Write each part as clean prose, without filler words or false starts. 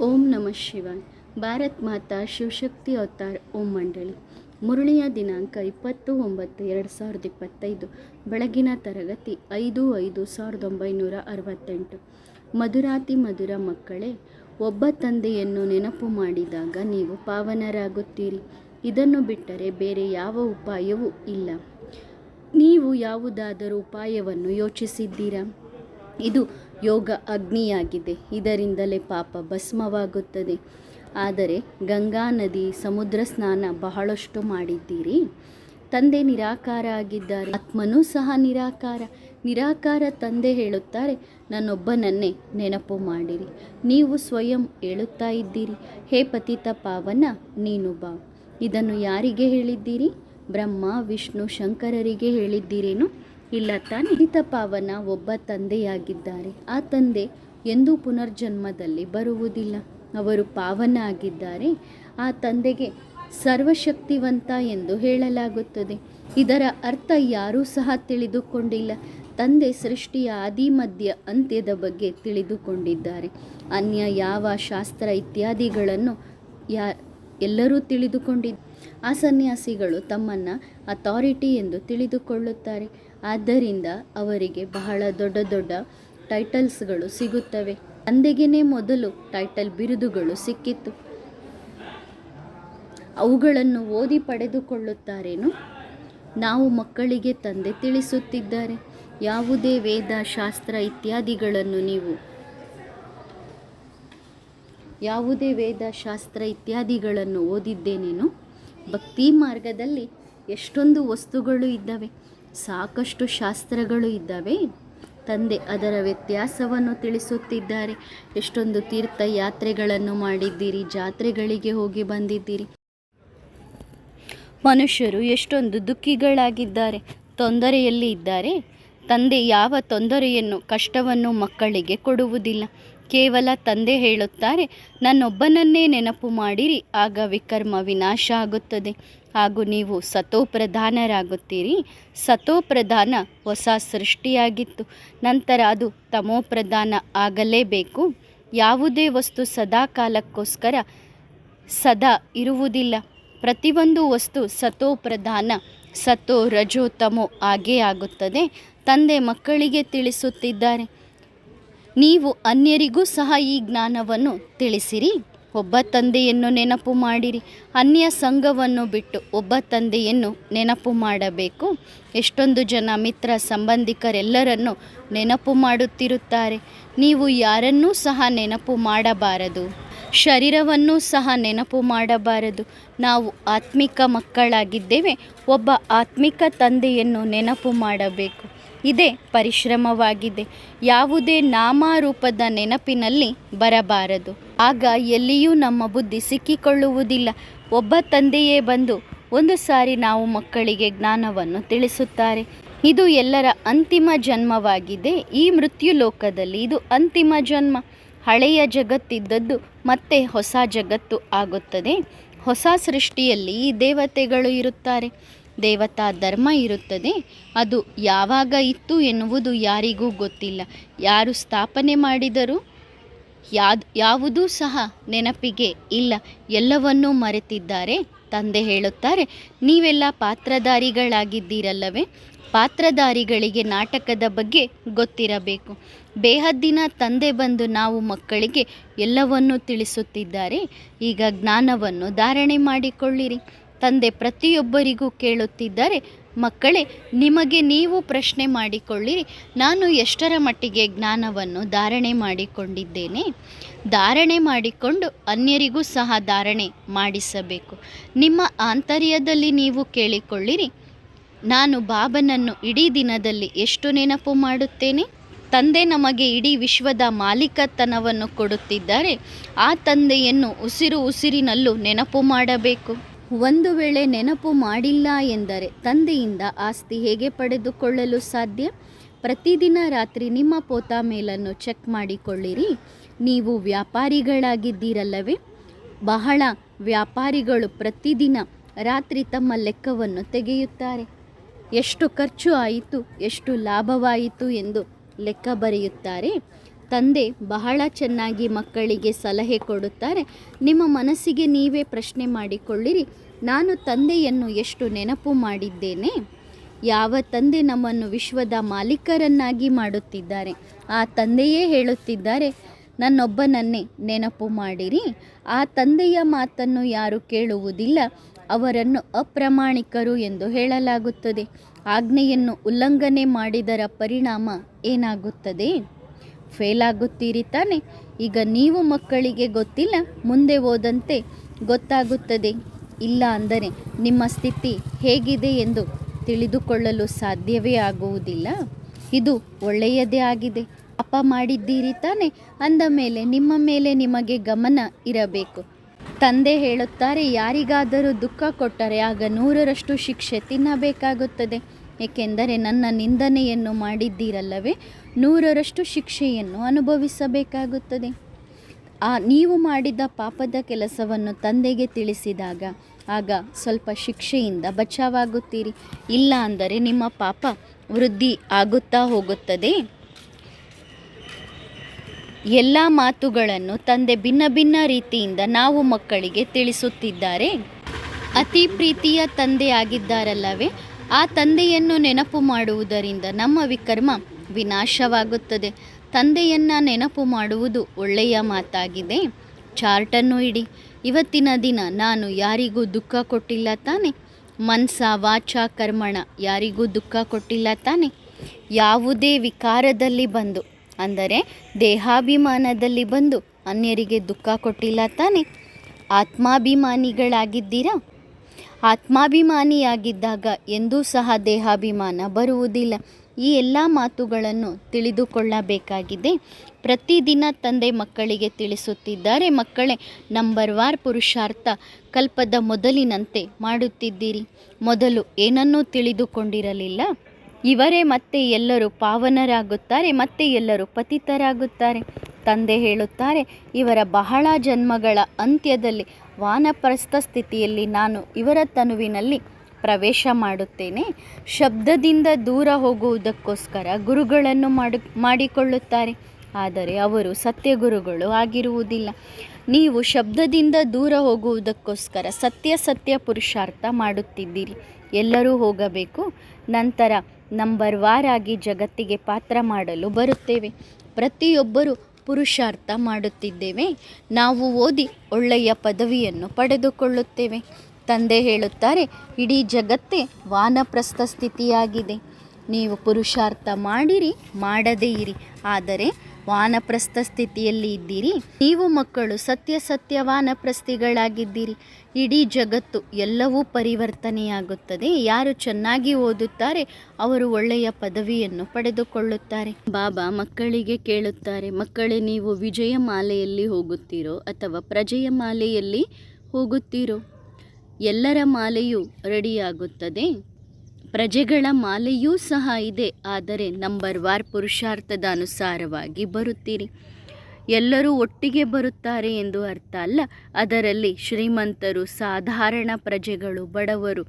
ಓಂ ನಮಃ ಶಿವಾಯ. ಭಾರತ್ ಮಾತಾ ಶಿವಶಕ್ತಿ ಅವತಾರ್ ಓಂ ಮಂಡಳಿ. ಮುರಳಿಯ ದಿನಾಂಕ 20/9/2025. ಬೆಳಗಿನ ತರಗತಿ 5/5/1968. ಮಧುರಾತಿ ಮಧುರ ಮಕ್ಕಳೇ, ಒಬ್ಬ ತಂದೆಯನ್ನು ನೆನಪು ಮಾಡಿದಾಗ ನೀವು ಪಾವನರಾಗುತ್ತೀರಿ. ಇದನ್ನು ಬಿಟ್ಟರೆ ಬೇರೆ ಯಾವ ಉಪಾಯವೂ ಇಲ್ಲ. ನೀವು ಯಾವುದಾದರೂ ಉಪಾಯವನ್ನು ಯೋಚಿಸಿದ್ದೀರಾ? ಇದು ಯೋಗ ಅಗ್ನಿಯಾಗಿದೆ. ಇದರಿಂದಲೇ ಪಾಪ ಭಸ್ಮವಾಗುತ್ತದೆ. ಆದರೆ ಗಂಗಾ ನದಿ, ಸಮುದ್ರ ಸ್ನಾನ ಬಹಳಷ್ಟು ಮಾಡಿದ್ದೀರಿ. ತಂದೆ ನಿರಾಕಾರ ಆಗಿದ್ದಾರೆ, ಆತ್ಮನೂ ಸಹ ನಿರಾಕಾರ ತಂದೆ ಹೇಳುತ್ತಾರೆ, ನನ್ನೊಬ್ಬನನ್ನೇ ನೆನಪು ಮಾಡಿರಿ. ನೀವು ಸ್ವಯಂ ಹೇಳುತ್ತಾ ಇದ್ದೀರಿ, ಹೇ ಪತಿತ ಪಾವನ ನೀನು ಬಾ. ಇದನ್ನು ಯಾರಿಗೆ ಹೇಳಿದ್ದೀರಿ? ಬ್ರಹ್ಮ, ವಿಷ್ಣು, ಶಂಕರರಿಗೆ ಹೇಳಿದ್ದೀರೇನು? ಇಲ್ಲ ತಾನೇ? ಪತಿತ ಪಾವನ ಒಬ್ಬ ತಂದೆಯಾಗಿದ್ದಾರೆ. ಆ ತಂದೆ ಎಂದೂ ಪುನರ್ಜನ್ಮದಲ್ಲಿ ಬರುವುದಿಲ್ಲ. ಅವರು ಪಾವನ ಆಗಿದ್ದಾರೆ. ಆ ತಂದೆಗೆ ಸರ್ವಶಕ್ತಿವಂತ ಎಂದು ಹೇಳಲಾಗುತ್ತದೆ. ಇದರ ಅರ್ಥ ಯಾರೂ ಸಹ ತಿಳಿದುಕೊಂಡಿಲ್ಲ. ತಂದೆ ಸೃಷ್ಟಿಯ ಆದಿ ಮಧ್ಯ ಅಂತ್ಯದ ಬಗ್ಗೆ ತಿಳಿದುಕೊಂಡಿದ್ದಾರೆ. ಅನ್ಯ ಯಾವ ಶಾಸ್ತ್ರ ಇತ್ಯಾದಿಗಳನ್ನು ಎಲ್ಲರೂ ತಿಳಿದುಕೊಂಡಿದ್ದಾರೆ. ಆ ಸನ್ಯಾಸಿಗಳು ತಮ್ಮನ್ನು ಅಥಾರಿಟಿ ಎಂದು ತಿಳಿದುಕೊಳ್ಳುತ್ತಾರೆ. ಆದ್ದರಿಂದ ಅವರಿಗೆ ಬಹಳ ದೊಡ್ಡ ದೊಡ್ಡ ಟೈಟಲ್ಸ್ಗಳು ಸಿಗುತ್ತವೆ. ತಂದೆಗೇ ಮೊದಲು ಟೈಟಲ್ ಬಿರುದುಗಳು ಸಿಕ್ಕಿತ್ತು. ಅವುಗಳನ್ನು ಓದಿ ಪಡೆದುಕೊಳ್ಳುತ್ತಾರೇನು? ನಾವು ಮಕ್ಕಳಿಗೆ ತಂದೆ ತಿಳಿಸುತ್ತಿದ್ದಾರೆ. ಯಾವುದೇ ವೇದ ಶಾಸ್ತ್ರ ಇತ್ಯಾದಿಗಳನ್ನು ಓದಿದ್ದೇನೇನು? ಭಕ್ತಿ ಮಾರ್ಗದಲ್ಲಿ ಎಷ್ಟೊಂದು ವಸ್ತುಗಳು ಇದ್ದಾವೆ, ಸಾಕಷ್ಟು ಶಾಸ್ತ್ರಗಳು ಇದ್ದಾವೆ. ತಂದೆ ಅದರ ವ್ಯತ್ಯಾಸವನ್ನು ತಿಳಿಸುತ್ತಿದ್ದಾರೆ. ಎಷ್ಟೊಂದು ತೀರ್ಥಯಾತ್ರೆಗಳನ್ನು ಮಾಡಿದ್ದೀರಿ, ಜಾತ್ರೆಗಳಿಗೆ ಹೋಗಿ ಬಂದಿದ್ದೀರಿ. ಮನುಷ್ಯರು ಎಷ್ಟೊಂದು ದುಃಖಿಗಳಾಗಿದ್ದಾರೆ, ತೊಂದರೆಯಲ್ಲಿ ಇದ್ದಾರೆ. ತಂದೆ ಯಾವ ತೊಂದರೆಯನ್ನು, ಕಷ್ಟವನ್ನು ಮಕ್ಕಳಿಗೆ ಕೊಡುವುದಿಲ್ಲ. ಕೇವಲ ತಂದೆ ಹೇಳುತ್ತಾರೆ, ನನ್ನೊಬ್ಬನನ್ನೇ ನೆನಪು ಮಾಡಿರಿ, ಆಗ ವಿಕರ್ಮ ವಿನಾಶ ಆಗುತ್ತದೆ ಹಾಗೂ ನೀವು ಸತೋಪ್ರಧಾನರಾಗುತ್ತೀರಿ. ಸತೋಪ್ರಧಾನ ಹೊಸ ಸೃಷ್ಟಿಯಾಗಿತ್ತು, ನಂತರ ಅದು ತಮೋಪ್ರಧಾನ ಆಗಲೇಬೇಕು. ಯಾವುದೇ ವಸ್ತು ಸದಾ ಕಾಲಕ್ಕೋಸ್ಕರ ಸದಾ ಇರುವುದಿಲ್ಲ. ಪ್ರತಿಯೊಂದು ವಸ್ತು ಸತೋಪ್ರಧಾನ, ಸತೋ ರಜೋ ತಮೋ ಆಗೇ ಆಗುತ್ತದೆ. ತಂದೆ ಮಕ್ಕಳಿಗೆ ತಿಳಿಸುತ್ತಿದ್ದಾರೆ, ನೀವು ಅನ್ಯರಿಗೂ ಸಹ ಈ ಜ್ಞಾನವನ್ನು ತಿಳಿಸಿರಿ. ಒಬ್ಬ ತಂದೆಯನ್ನು ನೆನಪು ಮಾಡಿರಿ. ಅನ್ಯ ಸಂಘವನ್ನು ಬಿಟ್ಟು ಒಬ್ಬ ತಂದೆಯನ್ನು ನೆನಪು ಮಾಡಬೇಕು. ಎಷ್ಟೊಂದು ಜನ ಮಿತ್ರ ಸಂಬಂಧಿಕರೆಲ್ಲರನ್ನು ನೆನಪು ಮಾಡುತ್ತಿರುತ್ತಾರೆ. ನೀವು ಯಾರನ್ನೂ ಸಹ ನೆನಪು ಮಾಡಬಾರದು, ಶರೀರವನ್ನೂ ಸಹ ನೆನಪು ಮಾಡಬಾರದು. ನಾವು ಆತ್ಮಿಕ ಮಕ್ಕಳಾಗಿದ್ದೇವೆ. ಒಬ್ಬ ಆತ್ಮಿಕ ತಂದೆಯನ್ನು ನೆನಪು ಮಾಡಬೇಕು. ಇದೇ ಪರಿಶ್ರಮವಾಗಿದೆ. ಯಾವುದೇ ನಾಮರೂಪದ ನೆನಪಿನಲ್ಲಿ ಬರಬಾರದು. ಆಗ ಎಲ್ಲಿಯೂ ನಮ್ಮ ಬುದ್ಧಿ ಸಿಕ್ಕಿಕೊಳ್ಳುವುದಿಲ್ಲ. ಒಬ್ಬ ತಂದೆಯೇ ಬಂದು ಒಂದು ಸಾರಿ ನಾವು ಮಕ್ಕಳಿಗೆ ಜ್ಞಾನವನ್ನು ತಿಳಿಸುತ್ತಾರೆ. ಇದು ಎಲ್ಲರ ಅಂತಿಮ ಜನ್ಮವಾಗಿದೆ. ಈ ಮೃತ್ಯು ಲೋಕದಲ್ಲಿ ಇದು ಅಂತಿಮ ಜನ್ಮ. ಹಳೆಯ ಜಗತ್ತಿದ್ದದ್ದು ಮತ್ತೆ ಹೊಸ ಜಗತ್ತು ಆಗುತ್ತದೆ. ಹೊಸ ಸೃಷ್ಟಿಯಲ್ಲಿ ಈ ದೇವತೆಗಳು ಇರುತ್ತಾರೆ. ದೇವತಾ ಧರ್ಮ ಇರುತ್ತದೆ. ಅದು ಯಾವಾಗ ಇತ್ತು ಎನ್ನುವುದು ಯಾರಿಗೂ ಗೊತ್ತಿಲ್ಲ. ಯಾರು ಸ್ಥಾಪನೆ ಮಾಡಿದರೂ ಯಾವುದೂ ಸಹ ನೆನಪಿಗೆ ಇಲ್ಲ. ಎಲ್ಲವನ್ನೂ ಮರೆತಿದ್ದಾರೆ. ತಂದೆ ಹೇಳುತ್ತಾರೆ, ನೀವೆಲ್ಲ ಪಾತ್ರಧಾರಿಗಳಾಗಿದ್ದೀರಲ್ಲವೇ? ಪಾತ್ರಧಾರಿಗಳಿಗೆ ನಾಟಕದ ಬಗ್ಗೆ ಗೊತ್ತಿರಬೇಕು. ಬೇಹದ್ದಿನ ತಂದೆ ಬಂದು ನಾವು ಮಕ್ಕಳಿಗೆ ಎಲ್ಲವನ್ನೂ ತಿಳಿಸುತ್ತಿದ್ದಾರೆ. ಈಗ ಜ್ಞಾನವನ್ನು ಧಾರಣೆ ಮಾಡಿಕೊಳ್ಳಿರಿ. ತಂದೆ ಪ್ರತಿಯೊಬ್ಬರಿಗೂ ಕೇಳುತ್ತಿದ್ದಾರೆ, ಮಕ್ಕಳೇ, ನಿಮಗೆ ನೀವು ಪ್ರಶ್ನೆ ಮಾಡಿಕೊಳ್ಳಿರಿ, ನಾನು ಎಷ್ಟರ ಮಟ್ಟಿಗೆ ಜ್ಞಾನವನ್ನು ಧಾರಣೆ ಮಾಡಿಕೊಂಡಿದ್ದೇನೆ. ಧಾರಣೆ ಮಾಡಿಕೊಂಡು ಅನ್ಯರಿಗೂ ಸಹ ಧಾರಣೆ ಮಾಡಿಸಬೇಕು. ನಿಮ್ಮ ಆಂತರ್ಯದಲ್ಲಿ ನೀವು ಕೇಳಿಕೊಳ್ಳಿರಿ, ನಾನು ಬಾಬನನ್ನು ಇಡೀ ದಿನದಲ್ಲಿ ಎಷ್ಟು ನೆನಪು ಮಾಡುತ್ತೇನೆ? ತಂದೆ ನಮಗೆ ಇಡೀ ವಿಶ್ವದ ಮಾಲೀಕತನವನ್ನು ಕೊಡುತ್ತಿದ್ದಾರೆ. ಆ ತಂದೆಯನ್ನು ಉಸಿರಿನಲ್ಲೂ ನೆನಪು ಮಾಡಬೇಕು. ಒಂದು ವೇಳೆ ನೆನಪು ಮಾಡಿಲ್ಲ ಎಂದರೆ ತಂದೆಯಿಂದ ಆಸ್ತಿ ಹೇಗೆ ಪಡೆದುಕೊಳ್ಳಲು ಸಾಧ್ಯ? ಪ್ರತಿದಿನ ರಾತ್ರಿ ನಿಮ್ಮ ಪೋತಾ ಮೇಲನ್ನು ಚೆಕ್ ಮಾಡಿಕೊಳ್ಳಿರಿ. ನೀವು ವ್ಯಾಪಾರಿಗಳಾಗಿದ್ದೀರಲ್ಲವೇ? ಬಹಳ ವ್ಯಾಪಾರಿಗಳು ಪ್ರತಿದಿನ ರಾತ್ರಿ ತಮ್ಮ ಲೆಕ್ಕವನ್ನು ತೆಗೆಯುತ್ತಾರೆ. ಎಷ್ಟು ಖರ್ಚು ಆಯಿತು, ಎಷ್ಟು ಲಾಭವಾಯಿತು ಎಂದು ಲೆಕ್ಕ ಬರೆಯುತ್ತಾರೆ. ತಂದೆ ಬಹಳ ಚೆನ್ನಾಗಿ ಮಕ್ಕಳಿಗೆ ಸಲಹೆ ಕೊಡುತ್ತಾರೆ. ನಿಮ್ಮ ಮನಸ್ಸಿಗೆ ನೀವೇ ಪ್ರಶ್ನೆ ಮಾಡಿಕೊಳ್ಳಿರಿ, ನಾನು ತಂದೆಯನ್ನು ಎಷ್ಟು ನೆನಪು ಮಾಡಿದ್ದೇನೆ. ಯಾವ ತಂದೆ ನಮ್ಮನ್ನು ವಿಶ್ವದ ಮಾಲೀಕರನ್ನಾಗಿ ಮಾಡುತ್ತಿದ್ದಾರೆ, ಆ ತಂದೆಯೇ ಹೇಳುತ್ತಿದ್ದಾರೆ, ನನ್ನೊಬ್ಬನನ್ನೇ ನೆನಪು ಮಾಡಿರಿ. ಆ ತಂದೆಯ ಮಾತನ್ನು ಯಾರು ಕೇಳುವುದಿಲ್ಲ, ಅವರನ್ನು ಅಪ್ರಾಮಾಣಿಕರು ಎಂದು ಹೇಳಲಾಗುತ್ತದೆ. ಆಜ್ಞೆಯನ್ನು ಉಲ್ಲಂಘನೆ ಮಾಡಿದರ ಪರಿಣಾಮ ಏನಾಗುತ್ತದೆ? ಫೇಲ್ ಆಗುತ್ತೀರಿ ತಾನೆ. ಈಗ ನೀವು ಮಕ್ಕಳಿಗೆ ಗೊತ್ತಿಲ್ಲ, ಮುಂದೆ ಹೋದಂತೆ ಗೊತ್ತಾಗುತ್ತದೆ. ಇಲ್ಲ ಅಂದರೆ ನಿಮ್ಮ ಸ್ಥಿತಿ ಹೇಗಿದೆ ಎಂದು ತಿಳಿದುಕೊಳ್ಳಲು ಸಾಧ್ಯವೇ ಆಗುವುದಿಲ್ಲ. ಇದು ಒಳ್ಳೆಯದೇ ಆಗಿದೆ. ಪಾಪ ಮಾಡಿದ್ದೀರಿ ತಾನೆ, ಅಂದ ಮೇಲೆ ನಿಮ್ಮ ಮೇಲೆ ನಿಮಗೆ ಗಮನ ಇರಬೇಕು. ತಂದೆ ಹೇಳುತ್ತಾರೆ, ಯಾರಿಗಾದರೂ ದುಃಖ ಕೊಟ್ಟರೆ ಆಗ 100ರಷ್ಟು ಶಿಕ್ಷೆ ತಿನ್ನಬೇಕಾಗುತ್ತದೆ. ಏಕೆಂದರೆ ನನ್ನ ನಿಂದನೆಯನ್ನು ಮಾಡಿದ್ದೀರಲ್ಲವೇ, 100ರಷ್ಟು ಶಿಕ್ಷೆಯನ್ನು ಅನುಭವಿಸಬೇಕಾಗುತ್ತದೆ. ನೀವು ಮಾಡಿದ ಪಾಪದ ಕೆಲಸವನ್ನು ತಂದೆಗೆ ತಿಳಿಸಿದಾಗ ಆಗ ಸ್ವಲ್ಪ ಶಿಕ್ಷೆಯಿಂದ ಬಚಾವಾಗುತ್ತೀರಿ. ಇಲ್ಲ ಅಂದರೆ ನಿಮ್ಮ ಪಾಪ ವೃದ್ಧಿ ಆಗುತ್ತಾ ಹೋಗುತ್ತದೆ. ಎಲ್ಲ ಮಾತುಗಳನ್ನು ತಂದೆ ಭಿನ್ನ ಭಿನ್ನ ರೀತಿಯಿಂದ ನಾವು ಮಕ್ಕಳಿಗೆ ತಿಳಿಸುತ್ತಿದ್ದಾರೆ. ಅತಿ ಪ್ರೀತಿಯ ತಂದೆ ಆಗಿದ್ದಾರಲ್ಲವೇ, ಆ ತಂದೆಯನ್ನು ನೆನಪು ಮಾಡುವುದರಿಂದ ನಮ್ಮ ವಿಕರ್ಮ ವಿನಾಶವಾಗುತ್ತದೆ. ತಂದೆಯನ್ನು ನೆನಪು ಮಾಡುವುದು ಒಳ್ಳೆಯ ಮಾತಾಗಿದೆ. ಚಾರ್ಟನ್ನು ಇಡಿ. ಇವತ್ತಿನ ದಿನ ನಾನು ಯಾರಿಗೂ ದುಃಖ ಕೊಟ್ಟಿಲ್ಲ ತಾನೆ, ಮನಸ ವಾಚ ಕರ್ಮಣ ಯಾರಿಗೂ ದುಃಖ ಕೊಟ್ಟಿಲ್ಲ ತಾನೆ. ಯಾವುದೇ ವಿಕಾರದಲ್ಲಿ ಬಂದು ಅಂದರೆ ದೇಹಾಭಿಮಾನದಲ್ಲಿ ಬಂದು ಅನ್ಯರಿಗೆ ದುಃಖ ಕೊಟ್ಟಿಲ್ಲ ತಾನೆ. ಆತ್ಮಾಭಿಮಾನಿಗಳಾಗಿದ್ದೀರಾ? ಆತ್ಮಾಭಿಮಾನಿಯಾಗಿದ್ದಾಗ ಎಂದೂ ಸಹ ದೇಹಾಭಿಮಾನ ಬರುವುದಿಲ್ಲ. ಈ ಎಲ್ಲ ಮಾತುಗಳನ್ನು ತಿಳಿದುಕೊಳ್ಳಬೇಕಾಗಿದೆ. ಪ್ರತಿದಿನ ತಂದೆ ಮಕ್ಕಳಿಗೆ ತಿಳಿಸುತ್ತಿದ್ದಾರೆ, ಮಕ್ಕಳೇ, ನಂಬರ್ 1 ಪುರುಷಾರ್ಥ ಕಲ್ಪದ ಮೊದಲಿನಂತೆ ಮಾಡುತ್ತಿದ್ದೀರಿ. ಮೊದಲು ಏನನ್ನೂ ತಿಳಿದುಕೊಂಡಿರಲಿಲ್ಲ. ಇವರೇ ಮತ್ತೆ ಎಲ್ಲರೂ ಪಾವನರಾಗುತ್ತಾರೆ, ಮತ್ತೆ ಎಲ್ಲರೂ ಪತಿತರಾಗುತ್ತಾರೆ. ತಂದೆ ಹೇಳುತ್ತಾರೆ, ಇವರ ಬಹಳ ಜನ್ಮಗಳ ಅಂತ್ಯದಲ್ಲಿ ವಾನಪ್ರಸ್ಥ ಸ್ಥಿತಿಯಲ್ಲಿ ನಾನು ಇವರ ತನುವಿನಲ್ಲಿ ಪ್ರವೇಶ ಮಾಡುತ್ತೇನೆ. ಶಬ್ದದಿಂದ ದೂರ ಹೋಗುವುದಕ್ಕೋಸ್ಕರ ಗುರುಗಳನ್ನು ಮಾಡಿಕೊಳ್ಳುತ್ತಾರೆ, ಆದರೆ ಅವರು ಸತ್ಯಗುರುಗಳು ಆಗಿರುವುದಿಲ್ಲ. ನೀವು ಶಬ್ದದಿಂದ ದೂರ ಹೋಗುವುದಕ್ಕೋಸ್ಕರ ಸತ್ಯ ಪುರುಷಾರ್ಥ ಮಾಡುತ್ತಿದ್ದೀರಿ. ಎಲ್ಲರೂ ಹೋಗಬೇಕು, ನಂತರ ನಂಬರ್ 1 ಆಗಿ ಜಗತ್ತಿಗೆ ಪಾತ್ರ ಮಾಡಲು ಬರುತ್ತೇವೆ. ಪ್ರತಿಯೊಬ್ಬರೂ ಪುರುಷಾರ್ಥ ಮಾಡುತ್ತಿದ್ದೇವೆ. ನಾವು ಓದಿ ಒಳ್ಳೆಯ ಪದವಿಯನ್ನು ಪಡೆದುಕೊಳ್ಳುತ್ತೇವೆ. ತಂದೆ ಹೇಳುತ್ತಾರೆ, ಇಡೀ ಜಗತ್ತೇ ವಾನಪ್ರಸ್ಥ ಸ್ಥಿತಿಯಾಗಿದೆ. ನೀವು ಪುರುಷಾರ್ಥ ಮಾಡಿರಿ, ಮಾಡದೇ ಇರಿ, ಆದರೆ ವಾನಪ್ರಸ್ಥ ಸ್ಥಿತಿಯಲ್ಲಿ ಇದ್ದೀರಿ. ನೀವು ಮಕ್ಕಳು ಸತ್ಯ ವಾನಪ್ರಸ್ಥಿಗಳಾಗಿದ್ದೀರಿ. ಇಡೀ ಜಗತ್ತು ಎಲ್ಲವೂ ಪರಿವರ್ತನೆಯಾಗುತ್ತದೆ. ಯಾರು ಚೆನ್ನಾಗಿ ಓದುತ್ತಾರೆ ಅವರು ಒಳ್ಳೆಯ ಪದವಿಯನ್ನು ಪಡೆದುಕೊಳ್ಳುತ್ತಾರೆ. ಬಾಬಾ ಮಕ್ಕಳಿಗೆ ಕೇಳುತ್ತಾರೆ, ಮಕ್ಕಳೇ, ನೀವು ವಿಜಯ ಮಾಲೆಯಲ್ಲಿ ಹೋಗುತ್ತೀರೋ ಅಥವಾ ಪ್ರಜೆಯ ಮಾಲೆಯಲ್ಲಿ ಹೋಗುತ್ತೀರೋ? ಎಲ್ಲರ ಮಾಲೆಯೂ ರೆಡಿಯಾಗುತ್ತದೆ. ಪ್ರಜೆಗಳ ಮಾಲೆಯೂ ಸಹ ಇದೆ, ಆದರೆ ನಂಬರ್ 1 ಪುರುಷಾರ್ಥದ ಅನುಸಾರವಾಗಿ ಬರುತ್ತೀರಿ. ಎಲ್ಲರೂ ಒಟ್ಟಿಗೆ ಬರುತ್ತಾರೆ ಎಂದು ಅರ್ಥ ಅಲ್ಲ. ಅದರಲ್ಲಿ ಶ್ರೀಮಂತರು, ಸಾಧಾರಣ ಪ್ರಜೆಗಳು, ಬಡವರು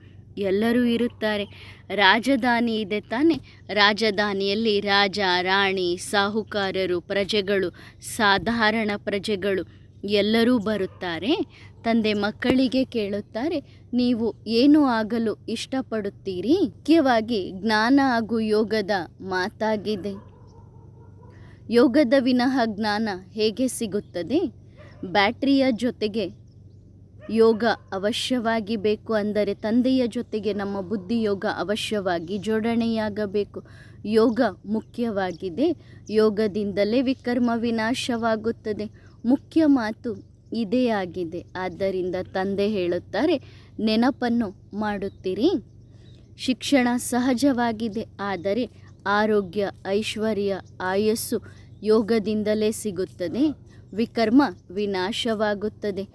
ಎಲ್ಲರೂ ಇರುತ್ತಾರೆ. ರಾಜಧಾನಿ ಇದೆ ತಾನೆ, ರಾಜಧಾನಿಯಲ್ಲಿ ರಾಜ, ರಾಣಿ, ಸಾಹುಕಾರರು, ಪ್ರಜೆಗಳು, ಸಾಧಾರಣ ಪ್ರಜೆಗಳು ಎಲ್ಲರೂ ಬರುತ್ತಾರೆ. ತಂದೆ ಮಕ್ಕಳಿಗೆ ಕೇಳುತ್ತಾರೆ, ನೀವು ಏನು ಆಗಲು ಇಷ್ಟಪಡುತ್ತೀರಿ? ಮುಖ್ಯವಾಗಿ ಜ್ಞಾನ ಹಾಗೂ ಯೋಗದ ಮಾತಾಗಿದೆ. ಯೋಗದ ವಿನಃ ಜ್ಞಾನ ಹೇಗೆ ಸಿಗುತ್ತದೆ? ಬ್ಯಾಟ್ರಿಯ ಜೊತೆಗೆ ಯೋಗ ಅವಶ್ಯವಾಗಿ ಬೇಕು. ಅಂದರೆ ತಂದೆಯ ಜೊತೆಗೆ ನಮ್ಮ ಬುದ್ಧಿ ಯೋಗ ಅವಶ್ಯವಾಗಿ ಜೋಡಣೆಯಾಗಬೇಕು. ಯೋಗ ಮುಖ್ಯವಾಗಿದೆ. ಯೋಗದಿಂದಲೇ ವಿಕರ್ಮ ವಿನಾಶವಾಗುತ್ತದೆ. ಮುಖ್ಯ ಮಾತು ಇದೇ ಆಗಿದೆ. ಆದ್ದರಿಂದ ತಂದೆ ಹೇಳುತ್ತಾರೆ, ನೆನಪನ್ನು ಮಾಡುತ್ತೀರಿ. ಶಿಕ್ಷಣ ಸಹಜವಾಗಿದೆ, ಆದರೆ ಆರೋಗ್ಯ, ಐಶ್ವರ್ಯ, ಆಯಸ್ಸು ಯೋಗದಿಂದಲೇ ಸಿಗುತ್ತದೆ. ವಿಕರ್ಮ ವಿನಾಶವಾಗುತ್ತದೆ.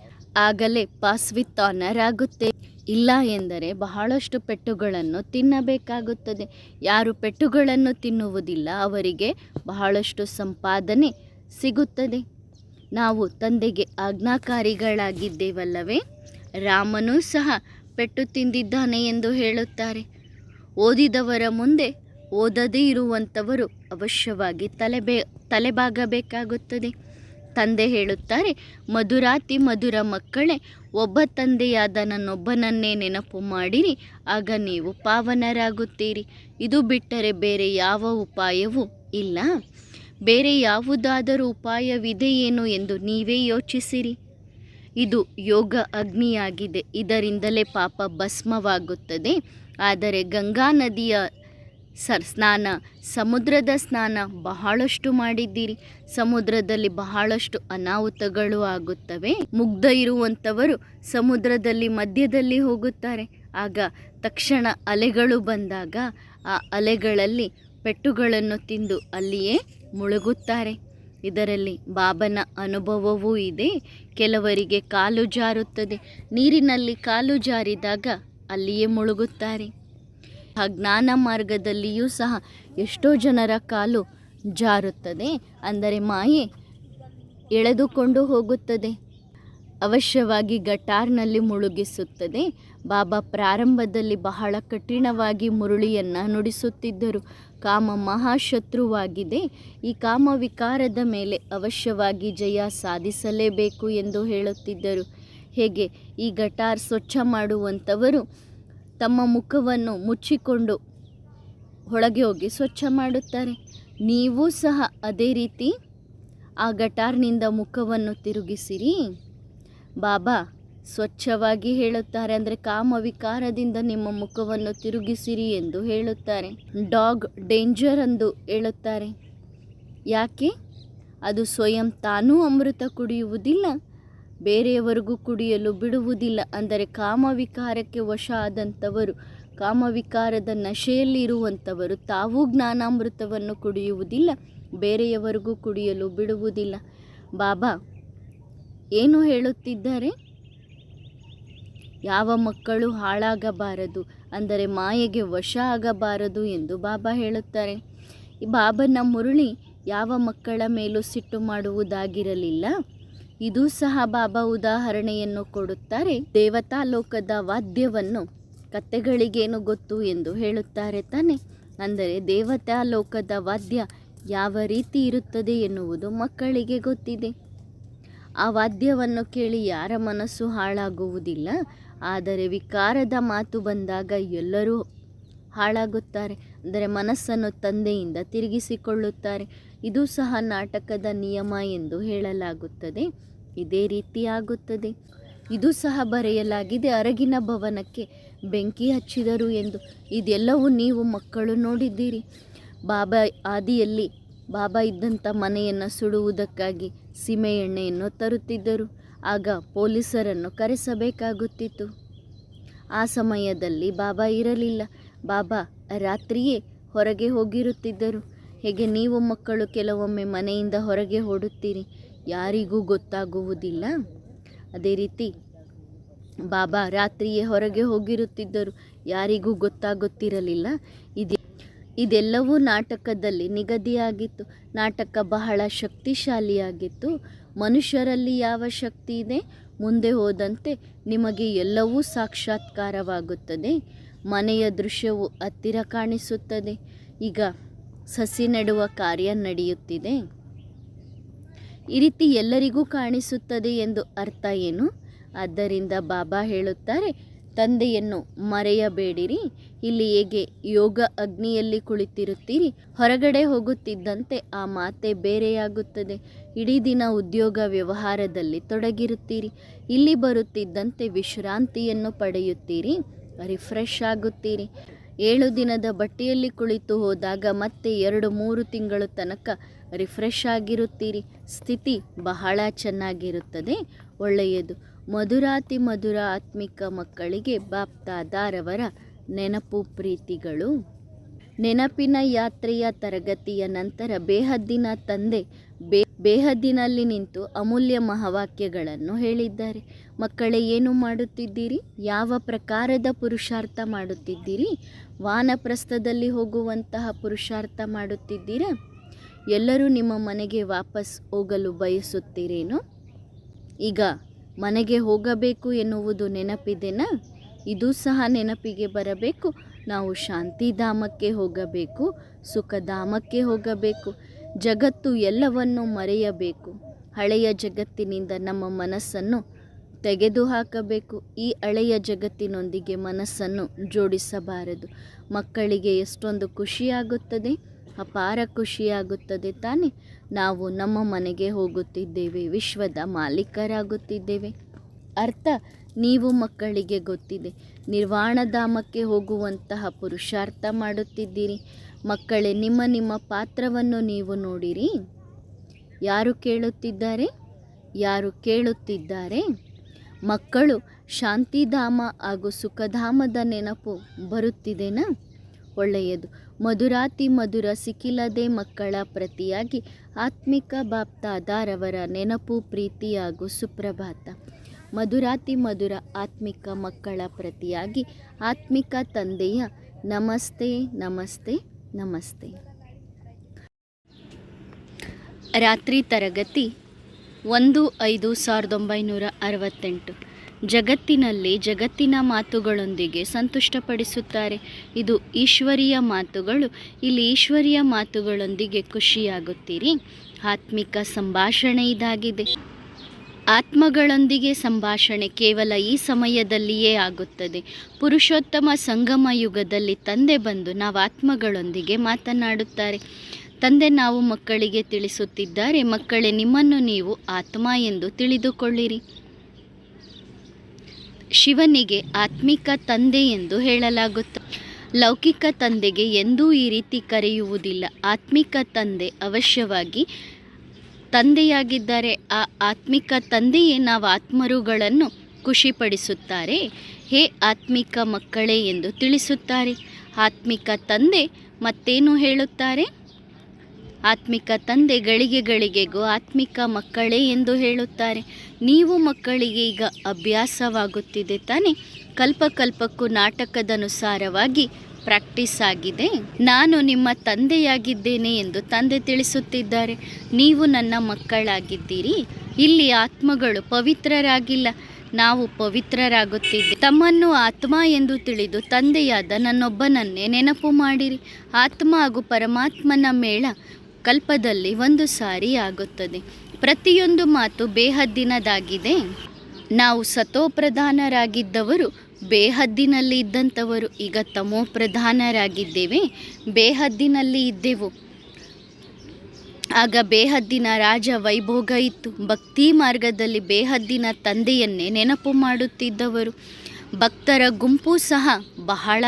ಆಗಲೇ ಪಾಸ್ ವಿತ್ ಆನರ್ ಆಗುತ್ತೆ. ಇಲ್ಲ ಎಂದರೆ ಬಹಳಷ್ಟು ಪೆಟ್ಟುಗಳನ್ನು ತಿನ್ನಬೇಕಾಗುತ್ತದೆ. ಯಾರು ಪೆಟ್ಟುಗಳನ್ನು ತಿನ್ನುವುದಿಲ್ಲ ಅವರಿಗೆ ಬಹಳಷ್ಟು ಸಂಪಾದನೆ ಸಿಗುತ್ತದೆ. ನಾವು ತಂದೆಗೆ ಆಜ್ಞಾಕಾರಿಗಳಾಗಿದ್ದೇವಲ್ಲವೇ? ರಾಮನೂ ಸಹ ಪೆಟ್ಟು ತಿಂದಿದ್ದಾನೆ ಎಂದು ಹೇಳುತ್ತಾರೆ. ಓದಿದವರ ಮುಂದೆ ಓದದೇ ಇರುವಂಥವರು ಅವಶ್ಯವಾಗಿ ತಲೆಬಾಗಬೇಕಾಗುತ್ತದೆ. ತಂದೆ ಹೇಳುತ್ತಾರೆ, ಮಧುರಾತಿ ಮಧುರ ಮಕ್ಕಳೇ, ಒಬ್ಬ ತಂದೆಯಾದ ನನ್ನೊಬ್ಬನನ್ನೇ ನೆನಪು ಮಾಡಿರಿ, ಆಗ ನೀವು ಪಾವನರಾಗುತ್ತೀರಿ. ಇದು ಬಿಟ್ಟರೆ ಬೇರೆ ಯಾವ ಉಪಾಯವೂ ಇಲ್ಲ. ಬೇರೆ ಯಾವುದಾದರೂ ಉಪಾಯವಿದೆಯೇನು ಎಂದು ನೀವೇ ಯೋಚಿಸಿರಿ. ಇದು ಯೋಗ ಅಗ್ನಿಯಾಗಿದೆ. ಇದರಿಂದಲೇ ಪಾಪ ಭಸ್ಮವಾಗುತ್ತದೆ. ಆದರೆ ಗಂಗಾ ನದಿಯ ಸ್ನಾನ, ಸಮುದ್ರದ ಸ್ನಾನ ಬಹಳಷ್ಟು ಮಾಡಿದ್ದೀರಿ. ಸಮುದ್ರದಲ್ಲಿ ಬಹಳಷ್ಟು ಅನಾಹುತಗಳು ಆಗುತ್ತವೆ. ಮುಗ್ಧ ಇರುವಂಥವರು ಸಮುದ್ರದಲ್ಲಿ ಮಧ್ಯದಲ್ಲಿ ಹೋಗುತ್ತಾರೆ. ಆಗ ತಕ್ಷಣ ಅಲೆಗಳು ಬಂದಾಗ ಆ ಅಲೆಗಳಲ್ಲಿ ಪೆಟ್ಟುಗಳನ್ನು ತಿಂದು ಅಲ್ಲಿಯೇ ಮುಳುಗುತ್ತಾರೆ. ಇದರಲ್ಲಿ ಬಾಬನ ಅನುಭವವೂ ಇದೆ. ಕೆಲವರಿಗೆ ಕಾಲು ಜಾರುತ್ತದೆ. ನೀರಿನಲ್ಲಿ ಕಾಲು ಜಾರಿದಾಗ ಅಲ್ಲಿಯೇ ಮುಳುಗುತ್ತಾರೆ. ಆ ಜ್ಞಾನ ಮಾರ್ಗದಲ್ಲಿಯೂ ಸಹ ಎಷ್ಟೋ ಜನರ ಕಾಲು ಜಾರುತ್ತದೆ. ಅಂದರೆ ಮಾಯೆ ಎಳೆದುಕೊಂಡು ಹೋಗುತ್ತದೆ. ಅವಶ್ಯವಾಗಿ ಗಟಾರ್ನಲ್ಲಿ ಮುಳುಗಿಸುತ್ತದೆ. ಬಾಬಾ ಪ್ರಾರಂಭದಲ್ಲಿ ಬಹಳ ಕಠಿಣವಾಗಿ ಮುರುಳಿಯನ್ನು ನುಡಿಸುತ್ತಿದ್ದರು. ಕಾಮ ಮಹಾಶತ್ರುವಾಗಿದೆ. ಈ ಕಾಮ ವಿಕಾರದ ಮೇಲೆ ಅವಶ್ಯವಾಗಿ ಜಯ ಸಾಧಿಸಲೇಬೇಕು ಎಂದು ಹೇಳುತ್ತಿದ್ದರು. ಹೇಗೆ ಈ ಗಟಾರ್ ಸ್ವಚ್ಛ ಮಾಡುವಂಥವರು ತಮ್ಮ ಮುಖವನ್ನು ಮುಚ್ಚಿಕೊಂಡು ಒಳಗೆ ಹೋಗಿ ಸ್ವಚ್ಛ ಮಾಡುತ್ತಾರೆ. ನೀವು ಸಹ ಅದೇ ರೀತಿ ಆ ಗಟಾರ್ನಿಂದ ಮುಖವನ್ನು ತಿರುಗಿಸಿರಿ. ಬಾಬಾ ಸ್ವಚ್ಛವಾಗಿ ಹೇಳುತ್ತಾರೆ. ಅಂದರೆ ಕಾಮವಿಕಾರದಿಂದ ನಿಮ್ಮ ಮುಖವನ್ನು ತಿರುಗಿಸಿರಿ ಎಂದು ಹೇಳುತ್ತಾರೆ. ಡಾಗ್ ಡೇಂಜರ್ ಎಂದು ಹೇಳುತ್ತಾರೆ. ಯಾಕೆ? ಅದು ಸ್ವಯಂ ತಾನೂ ಅಮೃತ ಕುಡಿಯುವುದಿಲ್ಲ, ಬೇರೆಯವರಿಗೂ ಕುಡಿಯಲು ಬಿಡುವುದಿಲ್ಲ. ಅಂದರೆ ಕಾಮವಿಕಾರಕ್ಕೆ ವಶ ಆದಂಥವರು, ಕಾಮವಿಕಾರದ ನಶೆಯಲ್ಲಿ ಇರುವಂಥವರು ತಾವೂ ಜ್ಞಾನಾಮೃತವನ್ನು ಕುಡಿಯುವುದಿಲ್ಲ, ಬೇರೆಯವರಿಗೂ ಕುಡಿಯಲು ಬಿಡುವುದಿಲ್ಲ. ಬಾಬಾ ಏನು ಹೇಳುತ್ತಿದ್ದಾರೆ? ಯಾವ ಮಕ್ಕಳು ಹಾಳಾಗಬಾರದು, ಅಂದರೆ ಮಾಯೆಗೆ ವಶ ಆಗಬಾರದು ಎಂದು ಬಾಬಾ ಹೇಳುತ್ತಾರೆ. ಈ ಬಾಬನ ಮುರುಳಿ ಯಾವ ಮಕ್ಕಳ ಮೇಲೂ ಸಿಟ್ಟು ಮಾಡುವುದಾಗಿರಲಿಲ್ಲ. ಇದೂ ಸಹ ಬಾಬಾ ಉದಾಹರಣೆಯನ್ನು ಕೊಡುತ್ತಾರೆ. ದೇವತಾ ಲೋಕದ ವಾದ್ಯವನ್ನು ಕತ್ತೆಗಳಿಗೇನು ಗೊತ್ತು ಎಂದು ಹೇಳುತ್ತಾರೆ ತಾನೆ. ಅಂದರೆ ದೇವತಾ ಲೋಕದ ವಾದ್ಯ ಯಾವ ರೀತಿ ಇರುತ್ತದೆ ಎನ್ನುವುದು ಮಕ್ಕಳಿಗೆ ಗೊತ್ತಿದೆ. ಆ ವಾದ್ಯವನ್ನು ಕೇಳಿ ಯಾರ ಮನಸ್ಸು ಹಾಳಾಗುವುದಿಲ್ಲ. ಆದರೆ ವಿಕಾರದ ಮಾತು ಬಂದಾಗ ಎಲ್ಲರೂ ಹಾಳಾಗುತ್ತಾರೆ. ಅಂದರೆ ಮನಸ್ಸನ್ನು ತಂದೆಯಿಂದ ತಿರುಗಿಸಿಕೊಳ್ಳುತ್ತಾರೆ. ಇದು ಸಹ ನಾಟಕದ ನಿಯಮ ಎಂದು ಹೇಳಲಾಗುತ್ತದೆ. ಇದೇ ರೀತಿ ಆಗುತ್ತದೆ. ಇದು ಸಹ ಬರೆಯಲಾಗಿದೆ, ಅರಗಿನ ಭವನಕ್ಕೆ ಬೆಂಕಿ ಹಚ್ಚಿದರು ಎಂದು. ಇದೆಲ್ಲವೂ ನೀವು ಮಕ್ಕಳು ನೋಡಿದ್ದೀರಿ. ಬಾಬಾ ಆದಿಯಲ್ಲಿ ಬಾಬಾ ಇದ್ದಂಥ ಮನೆಯನ್ನು ಸುಡುವುದಕ್ಕಾಗಿ ಸೀಮೆ ಎಣ್ಣೆಯನ್ನು ತರುತ್ತಿದ್ದರು. ಆಗ ಪೊಲೀಸರನ್ನು ಕರೆಸಬೇಕಾಗುತ್ತಿತ್ತು. ಆ ಸಮಯದಲ್ಲಿ ಬಾಬಾ ಇರಲಿಲ್ಲ. ಬಾಬಾ ರಾತ್ರಿಯೇ ಹೊರಗೆ ಹೋಗಿರುತ್ತಿದ್ದರು. ಹೇಗೆ ನೀವು ಮಕ್ಕಳು ಕೆಲವೊಮ್ಮೆ ಮನೆಯಿಂದ ಹೊರಗೆ ಓಡುತ್ತೀರಿ, ಯಾರಿಗೂ ಗೊತ್ತಾಗುವುದಿಲ್ಲ. ಅದೇ ರೀತಿ ಬಾಬಾ ರಾತ್ರಿಯೇ ಹೊರಗೆ ಹೋಗಿರುತ್ತಿದ್ದರು, ಯಾರಿಗೂ ಗೊತ್ತಾಗುತ್ತಿರಲಿಲ್ಲ. ಇದೆಲ್ಲವೂ ನಾಟಕದಲ್ಲಿ ನಿಗದಿಯಾಗಿತ್ತು. ನಾಟಕ ಬಹಳ ಶಕ್ತಿಶಾಲಿಯಾಗಿತ್ತು. ಮನುಷ್ಯರಲ್ಲಿ ಯಾವ ಶಕ್ತಿ ಇದೆ, ಮುಂದೆ ಹೋದಂತೆ ನಿಮಗೆ ಎಲ್ಲವೂ ಸಾಕ್ಷಾತ್ಕಾರವಾಗುತ್ತದೆ. ಮನೆಯ ದೃಶ್ಯವು ಹತ್ತಿರ ಕಾಣಿಸುತ್ತದೆ. ಈಗ ಸಸಿ ನೆಡುವ ಕಾರ್ಯ ನಡೆಯುತ್ತಿದೆ. ಈ ರೀತಿ ಎಲ್ಲರಿಗೂ ಕಾಣಿಸುತ್ತದೆ ಎಂದು ಅರ್ಥ ಏನು? ಆದ್ದರಿಂದ ಬಾಬಾ ಹೇಳುತ್ತಾರೆ, ತಂದೆಯನ್ನು ಮರೆಯಬೇಡಿರಿ. ಇಲ್ಲಿ ಹೇಗೆ ಯೋಗ ಅಗ್ನಿಯಲ್ಲಿ ಕುಳಿತಿರುತ್ತೀರಿ, ಹೊರಗಡೆ ಹೋಗುತ್ತಿದ್ದಂತೆ ಆ ಮಾತೆ ಬೇರೆಯಾಗುತ್ತದೆ. ಇಡೀ ದಿನ ಉದ್ಯೋಗ ವ್ಯವಹಾರದಲ್ಲಿ ತೊಡಗಿರುತ್ತೀರಿ. ಇಲ್ಲಿ ಬರುತ್ತಿದ್ದಂತೆ ವಿಶ್ರಾಂತಿಯನ್ನು ಪಡೆಯುತ್ತೀರಿ, ರಿಫ್ರೆಶ್ ಆಗುತ್ತೀರಿ. 7 ದಿನದ ಬಟ್ಟೆಯಲ್ಲಿ ಕುಳಿತು ಹೋದಾಗ ಮತ್ತೆ 2-3 ತಿಂಗಳ ತನಕ ರಿಫ್ರೆಶ್ ಆಗಿರುತ್ತೀರಿ. ಸ್ಥಿತಿ ಬಹಳ ಚೆನ್ನಾಗಿರುತ್ತದೆ, ಒಳ್ಳೆಯದು. ಮಧುರಾತಿ ಮಧುರ ಆತ್ಮಿಕ ಮಕ್ಕಳಿಗೆ ಬಾಪ್ದಾದಾರವರ ನೆನಪು ಪ್ರೀತಿಗಳು. ನೆನಪಿನ ಯಾತ್ರೆಯ ತರಗತಿಯ ನಂತರ ಬೇಹದ್ದಿನ ತಂದೆ ಬೇಹದ್ದಿನಲ್ಲಿ ನಿಂತು ಅಮೂಲ್ಯ ಮಹಾವಾಕ್ಯಗಳನ್ನು ಹೇಳಿದ್ದಾರೆ. ಮಕ್ಕಳೇ, ಏನು ಮಾಡುತ್ತಿದ್ದೀರಿ? ಯಾವ ಪ್ರಕಾರದ ಪುರುಷಾರ್ಥ ಮಾಡುತ್ತಿದ್ದೀರಿ? ವಾನಪ್ರಸ್ಥದಲ್ಲಿ ಹೋಗುವಂತಹ ಪುರುಷಾರ್ಥ ಮಾಡುತ್ತಿದ್ದೀರಾ? ಎಲ್ಲರೂ ನಿಮ್ಮ ಮನೆಗೆ ವಾಪಸ್ ಹೋಗಲು ಬಯಸುತ್ತೀರೇನೋ? ಈಗ ಮನೆಗೆ ಹೋಗಬೇಕು ಎನ್ನುವುದು ನೆನಪಿದೆನಾ? ಇದು ಸಹ ನೆನಪಿಗೆ ಬರಬೇಕು. ನಾವು ಶಾಂತಿಧಾಮಕ್ಕೆ ಹೋಗಬೇಕು, ಸುಖಧಾಮಕ್ಕೆ ಹೋಗಬೇಕು. ಜಗತ್ತು ಎಲ್ಲವನ್ನೂ ಮರೆಯಬೇಕು. ಹಳೆಯ ಜಗತ್ತಿನಿಂದ ನಮ್ಮ ಮನಸ್ಸನ್ನು ತೆಗೆದುಹಾಕಬೇಕು. ಈ ಹಳೆಯ ಜಗತ್ತಿನೊಂದಿಗೆ ಮನಸ್ಸನ್ನು ಜೋಡಿಸಬಾರದು. ಮಕ್ಕಳಿಗೆ ಎಷ್ಟೊಂದು ಖುಷಿಯಾಗುತ್ತದೆ, ಅಪಾರ ಖುಷಿಯಾಗುತ್ತದೆ ತಾನೇ. ನಾವು ನಮ್ಮ ಮನೆಗೆ ಹೋಗುತ್ತಿದ್ದೇವೆ, ವಿಶ್ವದ ಮಾಲೀಕರಾಗುತ್ತಿದ್ದೇವೆ. ಅರ್ಥ ನೀವು ಮಕ್ಕಳಿಗೆ ಗೊತ್ತಿದೆ. ನಿರ್ವಾಣಧಾಮಕ್ಕೆ ಹೋಗುವಂತಹ ಪುರುಷಾರ್ಥ ಮಾಡುತ್ತಿದ್ದೀರಿ. ಮಕ್ಕಳೇ, ನಿಮ್ಮ ನಿಮ್ಮ ಪಾತ್ರವನ್ನು ನೀವು ನೋಡಿರಿ. ಯಾರು ಕೇಳುತ್ತಿದ್ದಾರೆ? ಯಾರು ಕೇಳುತ್ತಿದ್ದಾರೆ? ಮಕ್ಕಳು ಶಾಂತಿಧಾಮ ಹಾಗೂ ಸುಖಧಾಮದ ನೆನಪು ಬರುತ್ತಿದೆನಾ? ಒಳ್ಳೆಯದು. ಮಧುರಾತಿ ಮಧುರ ಸಿಕ್ಕಿಲ್ಲದೆ ಮಕ್ಕಳ ಪ್ರತಿಯಾಗಿ ಆತ್ಮಿಕ ಬಾಪ್ದಾದಾರವರ ನೆನಪು, ಪ್ರೀತಿ ಹಾಗೂ ಸುಪ್ರಭಾತ. ಮಧುರಾತಿ ಮಧುರ ಆತ್ಮಿಕ ಮಕ್ಕಳ ಪ್ರತಿಯಾಗಿ ಆತ್ಮಿಕ ತಂದೆಯ ನಮಸ್ತೆ ನಮಸ್ತೆ ನಮಸ್ತೆ. ರಾತ್ರಿ ತರಗತಿ 1/5/1968. ಜಗತ್ತಿನಲ್ಲಿ ಜಗತ್ತಿನ ಮಾತುಗಳೊಂದಿಗೆ ಸಂತುಷ್ಟಪಡಿಸುತ್ತಾರೆ. ಇದು ಈಶ್ವರೀಯ ಮಾತುಗಳು. ಇಲ್ಲಿ ಈಶ್ವರೀಯ ಮಾತುಗಳೊಂದಿಗೆ ಖುಷಿಯಾಗುತ್ತೀರಿ. ಆತ್ಮಿಕ ಸಂಭಾಷಣೆ ಇದಾಗಿದೆ. ಆತ್ಮಗಳೊಂದಿಗೆ ಸಂಭಾಷಣೆ ಕೇವಲ ಈ ಸಮಯದಲ್ಲಿಯೇ ಆಗುತ್ತದೆ. ಪುರುಷೋತ್ತಮ ಸಂಗಮ ಯುಗದಲ್ಲಿ ತಂದೆ ಬಂದು ನಾವು ಆತ್ಮಗಳೊಂದಿಗೆ ಮಾತನಾಡುತ್ತಾರೆ. ತಂದೆ ನಾವು ಮಕ್ಕಳಿಗೆ ತಿಳಿಸುತ್ತಿದ್ದಾರೆ, ಮಕ್ಕಳೇ, ನಿಮ್ಮನ್ನು ನೀವು ಆತ್ಮ ಎಂದು ತಿಳಿದುಕೊಳ್ಳಿರಿ. ಶಿವನಿಗೆ ಆತ್ಮಿಕ ತಂದೆ ಎಂದು ಹೇಳಲಾಗುತ್ತದೆ. ಲೌಕಿಕ ತಂದೆಗೆ ಎಂದೂ ಈ ರೀತಿ ಕರೆಯುವುದಿಲ್ಲ. ಆತ್ಮಿಕ ತಂದೆ ಅವಶ್ಯವಾಗಿ ತಂದೆಯಾಗಿದ್ದಾರೆ. ಆ ಆತ್ಮಿಕ ತಂದೆಯೇ ನಾವು ಆತ್ಮರುಗಳನ್ನು ಖುಷಿಪಡಿಸುತ್ತಾರೆ. ಹೇ ಆತ್ಮಿಕ ಮಕ್ಕಳೇ ಎಂದು ತಿಳಿಸುತ್ತಾರೆ. ಆತ್ಮಿಕ ತಂದೆ ಮತ್ತೇನು ಹೇಳುತ್ತಾರೆ? ಆತ್ಮಿಕ ತಂದೆ ಗಳಿಗೆ ಗಳಿಗೆಗೂ ಆತ್ಮಿಕ ಮಕ್ಕಳೇ ಎಂದು ಹೇಳುತ್ತಾರೆ. ನೀವು ಮಕ್ಕಳಿಗೆ ಈಗ ಅಭ್ಯಾಸವಾಗುತ್ತಿದೆ ತಾನೆ. ಕಲ್ಪಕಲ್ಪಕ್ಕೂ ನಾಟಕದನುಸಾರವಾಗಿ ಪ್ರಾಕ್ಟೀಸ್ ಆಗಿದೆ. ನಾನು ನಿಮ್ಮ ತಂದೆಯಾಗಿದ್ದೇನೆ ಎಂದು ತಂದೆ ತಿಳಿಸುತ್ತಿದ್ದಾರೆ. ನೀವು ನನ್ನ ಮಕ್ಕಳಾಗಿದ್ದೀರಿ. ಇಲ್ಲಿ ಆತ್ಮಗಳು ಪವಿತ್ರರಾಗಿಲ್ಲ, ನಾವು ಪವಿತ್ರರಾಗುತ್ತಿದ್ದೇವೆ. ತಮ್ಮನ್ನು ಆತ್ಮ ಎಂದು ತಿಳಿದು ತಂದೆಯಾದ ನನ್ನೊಬ್ಬನನ್ನೇ ನೆನಪು ಮಾಡಿರಿ. ಆತ್ಮ ಹಾಗೂ ಪರಮಾತ್ಮನ ಮೇಳ ಕಲ್ಪದಲ್ಲಿ ಒಂದು ಸಾರಿ ಆಗುತ್ತದೆ. ಪ್ರತಿಯೊಂದು ಮಾತು ಬೇಹದ್ದಿನದಾಗಿದೆ. ನಾವು ಸತೋಪ್ರಧಾನರಾಗಿದ್ದವರು ಬೇಹದ್ದಿನಲ್ಲಿ ಇದ್ದಂಥವರು. ಈಗ ತಮೋ ಪ್ರಧಾನರಾಗಿದ್ದೇವೆ, ಬೇಹದ್ದಿನಲ್ಲಿ ಇದ್ದೆವು. ಆಗ ಬೇಹದ್ದಿನ ರಾಜ ವೈಭೋಗ ಇತ್ತು. ಭಕ್ತಿ ಮಾರ್ಗದಲ್ಲಿ ಬೇಹದ್ದಿನ ತಂದೆಯನ್ನೇ ನೆನಪು ಮಾಡುತ್ತಿದ್ದವರು. ಭಕ್ತರ ಗುಂಪು ಸಹ ಬಹಳ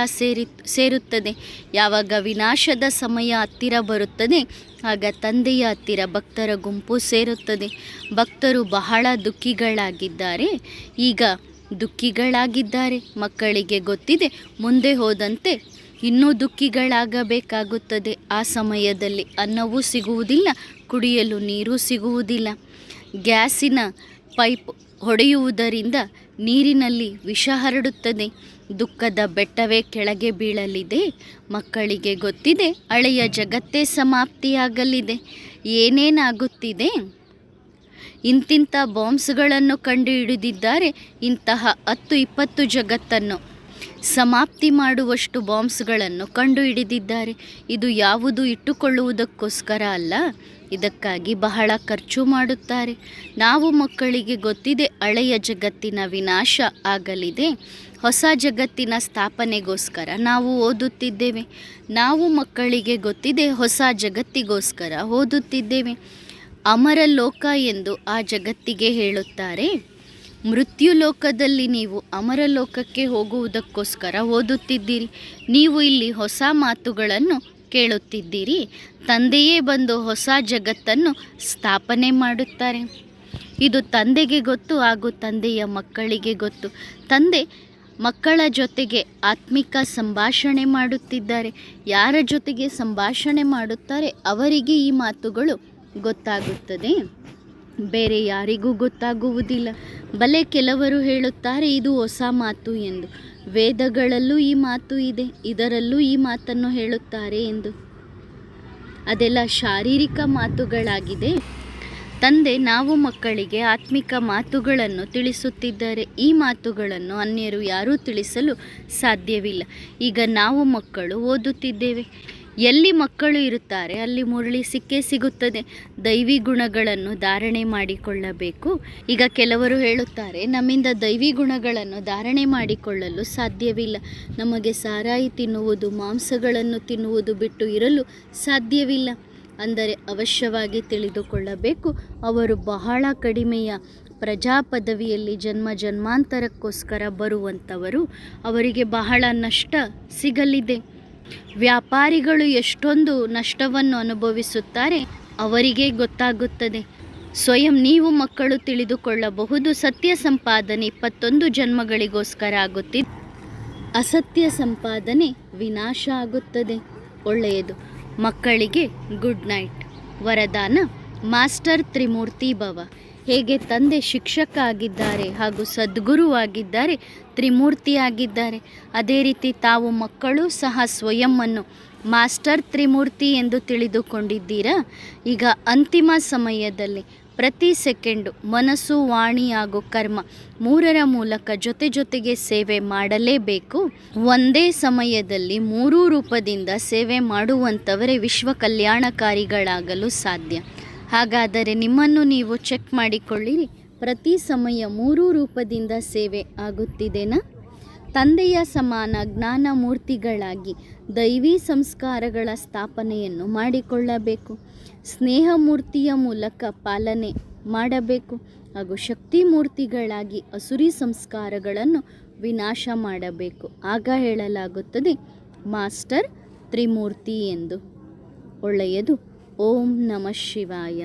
ಸೇರುತ್ತದೆ. ಯಾವಾಗ ವಿನಾಶದ ಸಮಯ ಹತ್ತಿರ ಬರುತ್ತದೆ, ಆಗ ತಂದೆಯ ಹತ್ತಿರ ಭಕ್ತರ ಗುಂಪು ಸೇರುತ್ತದೆ. ಭಕ್ತರು ಬಹಳ ದುಃಖಿಗಳಾಗಿದ್ದಾರೆ. ಈಗ ದುಃಖಿಗಳಾಗಿದ್ದಾರೆ. ಮಕ್ಕಳಿಗೆ ಗೊತ್ತಿದೆ, ಮುಂದೆ ಹೋದಂತೆ ಇನ್ನೂ ದುಃಖಿಗಳಾಗಬೇಕಾಗುತ್ತದೆ. ಆ ಸಮಯದಲ್ಲಿ ಅನ್ನವೂ ಸಿಗುವುದಿಲ್ಲ, ಕುಡಿಯಲು ನೀರು ಸಿಗುವುದಿಲ್ಲ. ಗ್ಯಾಸಿನ ಪೈಪ್ ಹೊಡೆಯುವುದರಿಂದ ನೀರಿನಲ್ಲಿ ವಿಷ ಹರಡುತ್ತದೆ. ದುಃಖದ ಬೆಟ್ಟವೇ ಕೆಳಗೆ ಬೀಳಲಿದೆ. ಮಕ್ಕಳಿಗೆ ಗೊತ್ತಿದೆ, ಹಳೆಯ ಜಗತ್ತೇ ಸಮಾಪ್ತಿಯಾಗಲಿದೆ. ಏನೇನಾಗುತ್ತಿದೆ? ಇಂತಿಂಥ ಬಾಂಬ್ಸ್ಗಳನ್ನು ಕಂಡುಹಿಡಿದಿದ್ದಾರೆ. ಇಂತಹ 10-20 ಜಗತ್ತನ್ನು ಸಮಾಪ್ತಿ ಮಾಡುವಷ್ಟು ಬಾಂಬ್ಸ್ಗಳನ್ನು ಕಂಡುಹಿಡಿದಿದ್ದಾರೆ. ಇದು ಯಾವುದು ಇಟ್ಟುಕೊಳ್ಳುವುದಕ್ಕೋಸ್ಕರ ಅಲ್ಲ, ಇದಕ್ಕಾಗಿ ಬಹಳ ಖರ್ಚು ಮಾಡುತ್ತಾರೆ. ನಾವು ಮಕ್ಕಳಿಗೆ ಗೊತ್ತಿದೆ, ಹಳೆಯ ಜಗತ್ತಿನ ವಿನಾಶ ಆಗಲಿದೆ. ಹೊಸ ಜಗತ್ತಿನ ಸ್ಥಾಪನೆಗೋಸ್ಕರ ನಾವು ಓದುತ್ತಿದ್ದೇವೆ. ನಾವು ಮಕ್ಕಳಿಗೆ ಗೊತ್ತಿದೆ, ಹೊಸ ಜಗತ್ತಿಗೋಸ್ಕರ ಓದುತ್ತಿದ್ದೇವೆ. ಅಮರ ಲೋಕ ಎಂದು ಆ ಜಗತ್ತಿಗೆ ಹೇಳುತ್ತಾರೆ. ಮೃತ್ಯು ಲೋಕದಲ್ಲಿ ನೀವು ಅಮರ ಲೋಕಕ್ಕೆ ಹೋಗುವುದಕ್ಕೋಸ್ಕರ ಓದುತ್ತಿದ್ದೀರಿ. ನೀವು ಇಲ್ಲಿ ಹೊಸ ಮಾತುಗಳನ್ನು ಕೇಳುತ್ತಿದ್ದೀರಿ. ತಂದೆಯೇ ಬಂದು ಹೊಸ ಜಗತ್ತನ್ನು ಸ್ಥಾಪನೆ ಮಾಡುತ್ತಾರೆ. ಇದು ತಂದೆಗೆ ಗೊತ್ತು ಹಾಗೂ ತಂದೆಯ ಮಕ್ಕಳಿಗೆ ಗೊತ್ತು. ತಂದೆ ಮಕ್ಕಳ ಜೊತೆಗೆ ಆತ್ಮಿಕ ಸಂಭಾಷಣೆ ಮಾಡುತ್ತಿದ್ದಾರೆ. ಯಾರ ಜೊತೆಗೆ ಸಂಭಾಷಣೆ ಮಾಡುತ್ತಾರೆ ಅವರಿಗೆ ಈ ಮಾತುಗಳು ಗೊತ್ತಾಗುತ್ತದೆ, ಬೇರೆ ಯಾರಿಗೂ ಗೊತ್ತಾಗುವುದಿಲ್ಲ. ಬಲೆ ಕೆಲವರು ಹೇಳುತ್ತಾರೆ ಇದು ಹೊಸ ಮಾತು ಎಂದು. ವೇದಗಳಲ್ಲೂ ಈ ಮಾತು ಇದೆ, ಇದರಲ್ಲೂ ಈ ಮಾತನ್ನು ಹೇಳುತ್ತಾರೆ ಎಂದು. ಅದೆಲ್ಲ ಶಾರೀರಿಕ ಮಾತುಗಳಾಗಿದೆ. ತಂದೆ ನಾವು ಮಕ್ಕಳಿಗೆ ಆತ್ಮಿಕ ಮಾತುಗಳನ್ನು ತಿಳಿಸುತ್ತಿದ್ದಾರೆ. ಈ ಮಾತುಗಳನ್ನು ಅನ್ಯರು ಯಾರೂ ತಿಳಿಸಲು ಸಾಧ್ಯವಿಲ್ಲ. ಈಗ ನಾವು ಮಕ್ಕಳು ಓದುತ್ತಿದ್ದೇವೆ. ಎಲ್ಲಿ ಮಕ್ಕಳು ಇರುತ್ತಾರೆ ಅಲ್ಲಿ ಮುರಳಿ ಸಿಕ್ಕೇ ಸಿಗುತ್ತದೆ. ದೈವಿ ಗುಣಗಳನ್ನು ಧಾರಣೆ ಮಾಡಿಕೊಳ್ಳಬೇಕು. ಈಗ ಕೆಲವರು ಹೇಳುತ್ತಾರೆ, ನಮ್ಮಿಂದ ದೈವಿ ಗುಣಗಳನ್ನು ಧಾರಣೆ ಮಾಡಿಕೊಳ್ಳಲು ಸಾಧ್ಯವಿಲ್ಲ, ನಮಗೆ ಸಾರಾಯಿ ತಿನ್ನುವುದು ಮಾಂಸಗಳನ್ನು ತಿನ್ನುವುದು ಬಿಟ್ಟು ಇರಲು ಸಾಧ್ಯವಿಲ್ಲ. ಅಂದರೆ ಅವಶ್ಯವಾಗಿ ತಿಳಿದುಕೊಳ್ಳಬೇಕು, ಅವರು ಬಹಳ ಕಡಿಮೆಯ ಪ್ರಜಾ ಪದವಿಯಲ್ಲಿ ಜನ್ಮಾಂತರಕ್ಕೋಸ್ಕರ ಬರುವಂಥವರು. ಅವರಿಗೆ ಬಹಳ ನಷ್ಟ ಸಿಗಲಿದೆ. ವ್ಯಾಪಾರಿಗಳು ಎಷ್ಟೊಂದು ನಷ್ಟವನ್ನು ಅನುಭವಿಸುತ್ತಾರೆ ಅವರಿಗೆ ಗೊತ್ತಾಗುತ್ತದೆ. ಸ್ವಯಂ ನೀವು ಮಕ್ಕಳು ತಿಳಿದುಕೊಳ್ಳಬಹುದು. ಸತ್ಯ ಸಂಪಾದನೆ 21 ಜನ್ಮಗಳಿಗೋಸ್ಕರ ಆಗುತ್ತಿದೆ, ಅಸತ್ಯ ಸಂಪಾದನೆ ವಿನಾಶ ಆಗುತ್ತದೆ. ಒಳ್ಳೆಯದು. ಮಕ್ಕಳಿಗೆ ಗುಡ್ ನೈಟ್. ವರದಾನ: ಮಾಸ್ಟರ್ ತ್ರಿಮೂರ್ತಿ ಭವ. ಹೇಗೆ ತಂದೆ ಶಿಕ್ಷಕ ಆಗಿದ್ದಾರೆ ಹಾಗೂ ಸದ್ಗುರುವಾಗಿದ್ದಾರೆ, ತ್ರಿಮೂರ್ತಿ ಆಗಿದ್ದಾರೆ, ಅದೇ ರೀತಿ ತಾವು ಮಕ್ಕಳು ಸಹ ಸ್ವಯಂವನ್ನು ಮಾಸ್ಟರ್ ತ್ರಿಮೂರ್ತಿ ಎಂದು ತಿಳಿದುಕೊಂಡಿದ್ದೀರಾ. ಈಗ ಅಂತಿಮ ಸಮಯದಲ್ಲಿ ಪ್ರತಿ ಸೆಕೆಂಡು ಮನಸ್ಸು, ವಾಣಿ ಹಾಗೂ ಕರ್ಮ ಮೂರರ ಮೂಲಕ ಜೊತೆಗೆ ಸೇವೆ ಮಾಡಲೇಬೇಕು. ಒಂದೇ ಸಮಯದಲ್ಲಿ 3 ರೂಪದಿಂದ ಸೇವೆ ಮಾಡುವಂಥವರೇ ವಿಶ್ವ ಕಲ್ಯಾಣಕಾರಿಗಳಾಗಲು ಸಾಧ್ಯ. ಹಾಗಾದರೆ ನಿಮ್ಮನ್ನು ನೀವು ಚೆಕ್ ಮಾಡಿಕೊಳ್ಳಿರಿ, ಪ್ರತಿ ಸಮಯ 3 ರೂಪದಿಂದ ಸೇವೆ ಆಗುತ್ತಿದೆನಾ? ತಂದೆಯ ಸಮಾನ ಜ್ಞಾನ ಮೂರ್ತಿಗಳಾಗಿ ದೈವಿ ಸಂಸ್ಕಾರಗಳ ಸ್ಥಾಪನೆಯನ್ನು ಮಾಡಿಕೊಳ್ಳಬೇಕು. ಸ್ನೇಹ ಮೂರ್ತಿಯ ಮೂಲಕ ಪಾಲನೆ ಮಾಡಬೇಕು ಹಾಗೂ ಶಕ್ತಿ ಮೂರ್ತಿಗಳಾಗಿ ಅಸುರಿ ಸಂಸ್ಕಾರಗಳನ್ನು ವಿನಾಶ ಮಾಡಬೇಕು. ಆಗ ಹೇಳಲಾಗುತ್ತದೆ ಮಾಸ್ಟರ್ ತ್ರಿಮೂರ್ತಿ ಎಂದು. ಒಳ್ಳೆಯದು. ಓಂ ನಮಃ ಶಿವಾಯ.